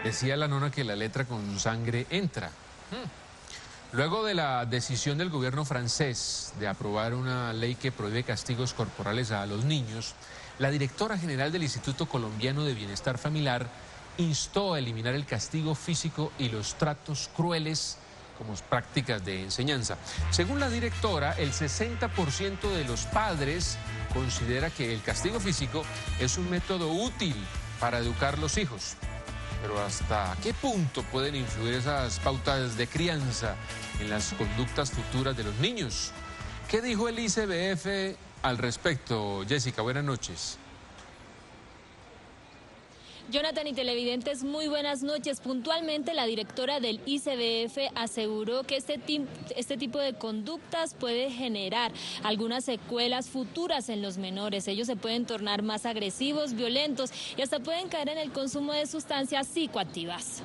Decía la nona que la letra con sangre entra. Luego de la decisión del gobierno francés de aprobar una ley que prohíbe castigos corporales a los niños, la directora general del Instituto Colombiano de Bienestar Familiar instó a eliminar el castigo físico y los tratos crueles como prácticas de enseñanza. Según la directora, el 60% de los padres considera que el castigo físico es un método útil para educar a los hijos. Pero ¿hasta qué punto pueden influir esas pautas de crianza en las conductas futuras de los niños? ¿Qué dijo el ICBF al respecto? Jessica, buenas noches. Jonathan y televidentes, muy buenas noches. Puntualmente, la directora del ICBF aseguró que este tipo de conductas puede generar algunas secuelas futuras en los menores. Ellos se pueden tornar más agresivos, violentos y hasta pueden caer en el consumo de sustancias psicoactivas.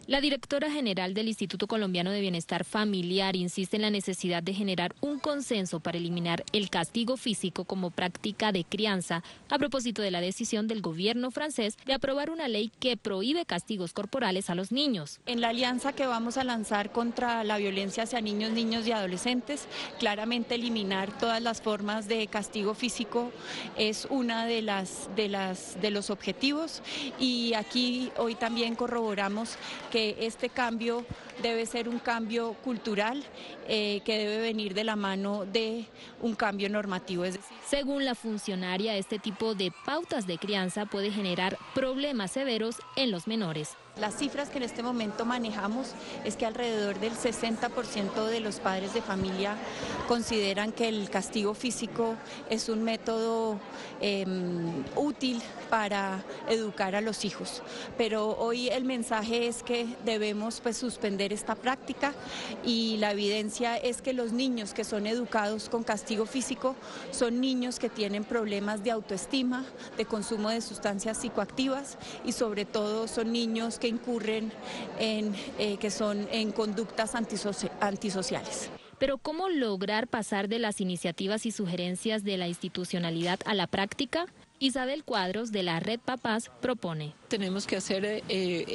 La directora general del Instituto Colombiano de Bienestar Familiar insiste en la necesidad de generar un consenso para eliminar el castigo físico como práctica de crianza a propósito de la decisión del gobierno francés de aprobar una ley que prohíbe castigos corporales a los niños. En la alianza que vamos a lanzar contra la violencia hacia niños, niñas y adolescentes, claramente eliminar todas las formas de castigo físico es una de los objetivos, y aquí hoy también corroboramos que este cambio debe ser un cambio cultural que debe venir de la mano de un cambio normativo. Es decir, según la funcionaria, este tipo de pautas de crianza puede generar problemas severos en los menores. Las cifras que en este momento manejamos es que alrededor del 60% de los padres de familia consideran que el castigo físico es un método útil para educar a los hijos. Pero hoy el mensaje es que debemos suspender esta práctica, y la evidencia es que los niños que son educados con castigo físico son niños que tienen problemas de autoestima, de consumo de sustancias psicoactivas, y sobre todo son niños que incurren en conductas antisociales. Pero ¿cómo lograr pasar de las iniciativas y sugerencias de la institucionalidad a la práctica? Isabel Cuadros, de la Red Papás, propone. Tenemos que hacer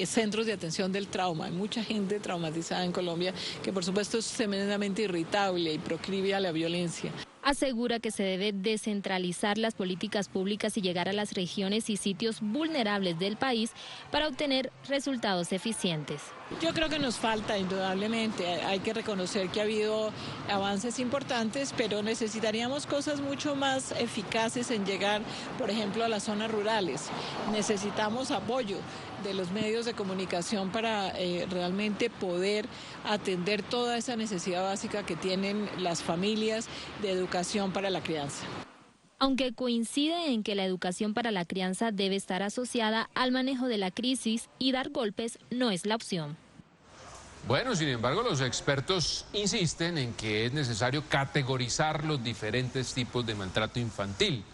centros de atención del trauma. Hay mucha gente traumatizada en Colombia que por supuesto es tremendamente irritable y proclive a la violencia. Asegura que se debe descentralizar las políticas públicas y llegar a las regiones y sitios vulnerables del país para obtener resultados eficientes. Yo creo que nos falta, indudablemente. Hay que reconocer que ha habido avances importantes, pero necesitaríamos cosas mucho más eficaces en llegar, por ejemplo, a las zonas rurales. Necesitamos apoyo de los medios de comunicación para realmente poder atender toda esa necesidad básica que tienen las familias de educación para la crianza. Aunque coincide en que la educación para la crianza debe estar asociada al manejo de la crisis, y dar golpes no es la opción. Bueno, sin embargo, los expertos insisten en que es necesario categorizar los diferentes tipos de maltrato infantil.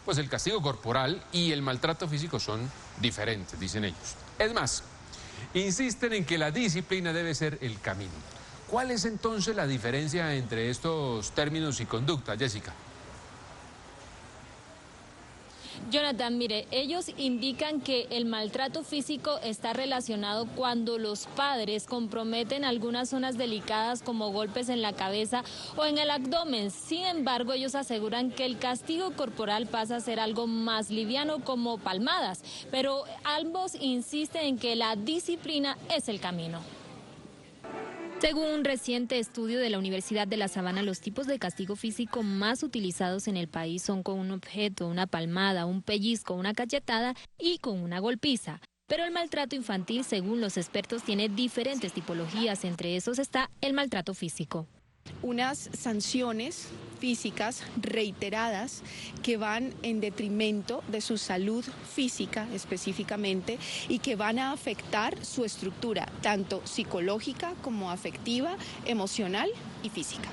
Pues el castigo corporal y el maltrato físico son diferentes, dicen ellos. Es más, insisten en que la disciplina debe ser el camino. ¿Cuál es entonces la diferencia entre estos términos y conducta, Jessica? Jonathan, mire, ellos indican que el maltrato físico está relacionado cuando los padres comprometen algunas zonas delicadas como golpes en la cabeza o en el abdomen. Sin embargo, ellos aseguran que el castigo corporal pasa a ser algo más liviano como palmadas, pero ambos insisten en que la disciplina es el camino. Según un reciente estudio de la Universidad de La Sabana, los tipos de castigo físico más utilizados en el país son con un objeto, una palmada, un pellizco, una cachetada y con una golpiza. Pero el maltrato infantil, según los expertos, tiene diferentes tipologías. Entre esos está el maltrato físico. Unas sanciones físicas reiteradas que van en detrimento de su salud física específicamente y que van a afectar su estructura, tanto psicológica como afectiva, emocional y física.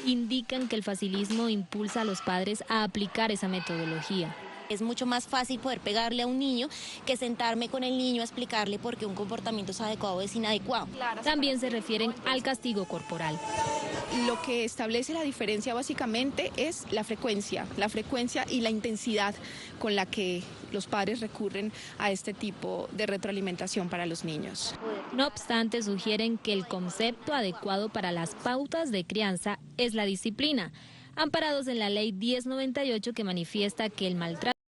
Indican que el facilismo impulsa a los padres a aplicar esa metodología. Es mucho más fácil poder pegarle a un niño que sentarme con el niño a explicarle por qué un comportamiento es adecuado o es inadecuado. También se refieren al castigo corporal. Lo que establece la diferencia básicamente es la frecuencia y la intensidad con la que los padres recurren a este tipo de retroalimentación para los niños. No obstante, sugieren que el concepto adecuado para las pautas de crianza es la disciplina, amparados en la Ley 1098 que manifiesta que el maltrato